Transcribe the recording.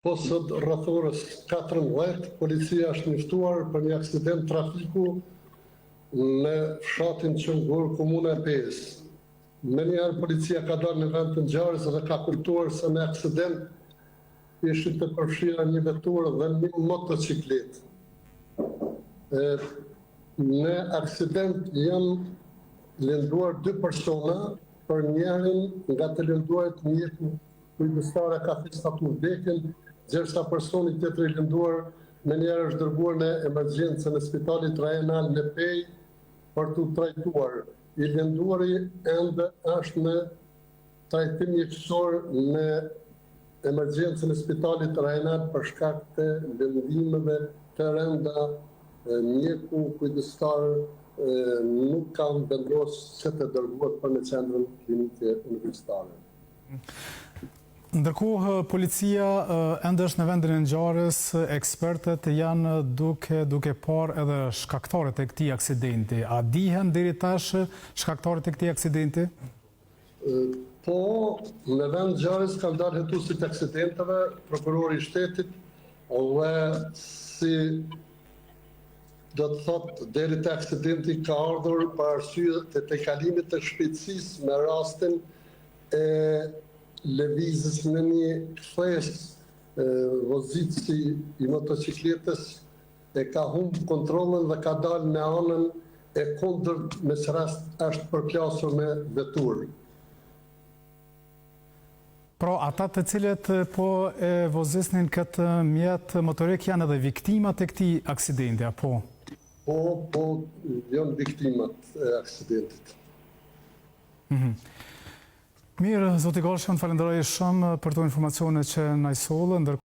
Sot rreth orës 14, policia është njoftuar për një aksident trafiku në fshatin Qëngur, komuna e Pezë. Me njerë policia ka dalë në vend të ngjarjes dhe ka kuptuar se në aksident ishin të përfshira një vetur dhe një motociklet. Në aksident janë lënduar 2 persona, për njërin nga të lënduarit mjeku kujdestare ka fistatu vdekjen, ndërsa personi tjetër i lënduar me njerë është dërguar në emergjencë në spitalit rajonal në Pej për të trajtuar. I lënduari ende është në trajtim mjekësor në emergjencë në spitalit rajonal për shkak të lëndimeve të rënda. Mjeku kujdestar nuk kanë vendosur se të dërguar për në qendrën klinike universitare. Ndërkohë, policia ende është në vendin e ngjarjes, ekspertët janë duke parë edhe shkaktarët e këtij aksidenti. A dihen deri tash shkaktarët e këtij aksidenti? Po, në vend ngjarjes kanë dalë hetuesit e aksidenteve, prokurori i shtetit, dhe si do të thotë deri te aksidenti ka ardhur për arsye të tejkalimit të shpejtësisë me rastin e lëvizjes në një kthesë vozitësi i motocikletës e ka humbur kontrollin dhe ka dalë në anën e kundërt, me që rast është përplasur me vetur. Pra, ata të cilët po e vozisnin këtë mjet motorik janë edhe viktimat e këtij aksidenti, apo? Po, janë viktimat e aksidentit. Mirë, zoti Galshan, falenderoj shumë për të informacione që na i sollën.